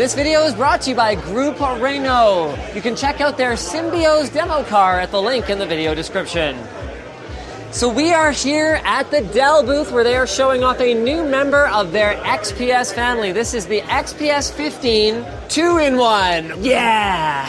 This video is brought to you by Group Renault. You can check out their Symbioz demo car at the link in the video description. So we are here at the Dell booth where they are showing off a new member of their XPS family. This is the XPS 15 2-in-1. Yeah!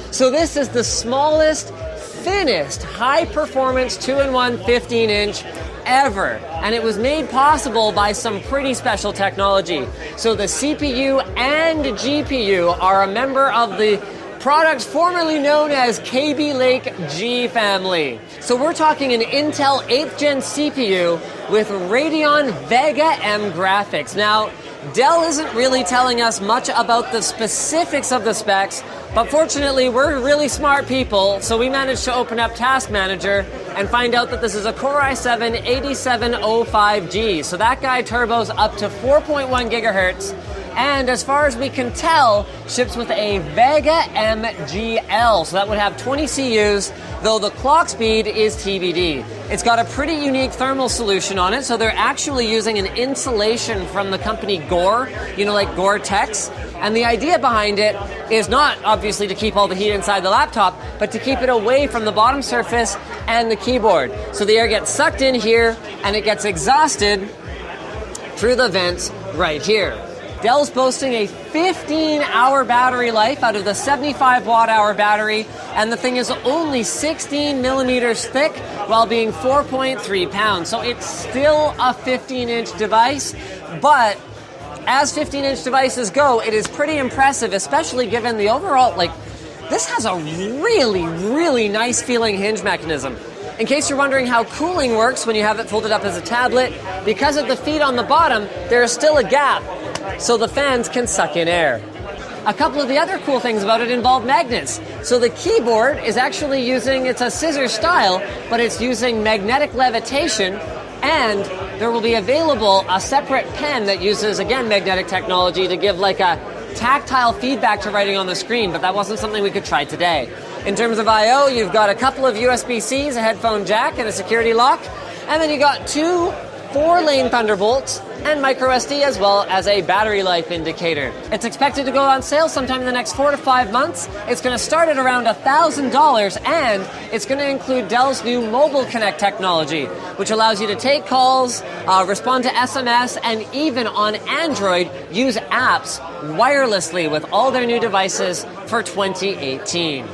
So this is the smallest, thinnest, high-performance 2-in-1 15-inch ever. And it was made possible by some pretty special technology. So the CPU and GPU are a member of the product formerly known as Kaby Lake G family. So we're talking an Intel 8th gen CPU with Radeon Vega M graphics. Now, Dell isn't really telling us much about the specifics of the specs, but fortunately we're really smart people, so we managed to open up Task Manager and find out that this is a Core i7-8705G. So that guy turbos up to 4.1 gigahertz. And as far as we can tell, ships with a Vega MGL, so that would have 20 CUs, though the clock speed is TBD. It's got a pretty unique thermal solution on it, so they're actually using an insulation from the company Gore, you know, like Gore-Tex. And the idea behind it is not obviously to keep all the heat inside the laptop, but to keep it away from the bottom surface and the keyboard. So the air gets sucked in here, and it gets exhausted through the vents right here. Dell's boasting a 15-hour battery life out of the 75 watt-hour battery, and the thing is only 16 millimeters thick while being 4.3 pounds. So it's still a 15-inch device, but as 15-inch devices go, it is pretty impressive, especially given the overall, this has a really, really nice feeling hinge mechanism. In case you're wondering how cooling works when you have it folded up as a tablet, because of the feet on the bottom, there is still a gap, so the fans can suck in air. A couple of the other cool things about it involve magnets. So the keyboard is actually it's a scissor style, but it's using magnetic levitation, and there will be available a separate pen that uses, again, magnetic technology to give like a tactile feedback to writing on the screen, but that wasn't something we could try today. In terms of I/O, you've got a couple of USB-Cs, a headphone jack, and a security lock, and then you got two 4-lane Thunderbolts and microSD, as well as a battery life indicator. It's expected to go on sale sometime in the next 4 to 5 months. It's going to start at around $1,000, and it's going to include Dell's new Mobile Connect technology, which allows you to take calls, respond to SMS, and even on Android, use apps wirelessly with all their new devices for 2018.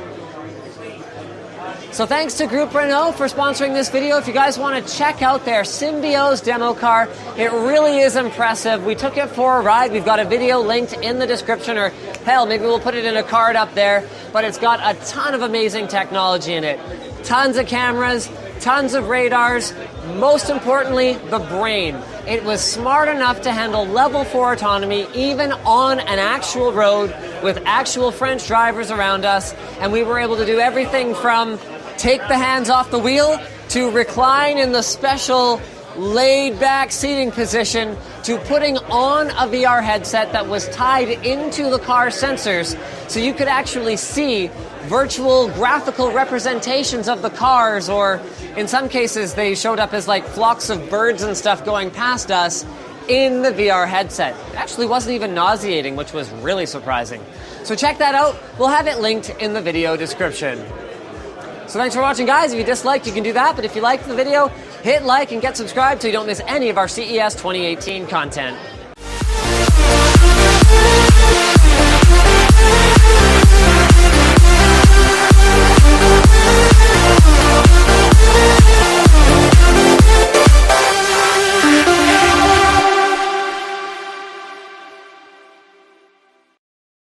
So thanks to Group Renault for sponsoring this video. If you guys want to check out their Symbioz demo car, it really is impressive. We took it for a ride. We've got a video linked in the description, or hell, maybe we'll put it in a card up there. But it's got a ton of amazing technology in it. Tons of cameras, tons of radars, most importantly, the brain. It was smart enough to handle level 4 autonomy even on an actual road with actual French drivers around us. And we were able to do everything from take the hands off the wheel to recline in the special laid-back seating position to putting on a VR headset that was tied into the car's sensors, so you could actually see virtual graphical representations of the cars, or in some cases they showed up as like flocks of birds and stuff going past us in the VR headset. It actually wasn't even nauseating, which was really surprising. So check that out. We'll have it linked in the video description. So thanks for watching, guys. If you disliked, you can do that. But if you liked the video, hit like and get subscribed so you don't miss any of our CES 2018 content.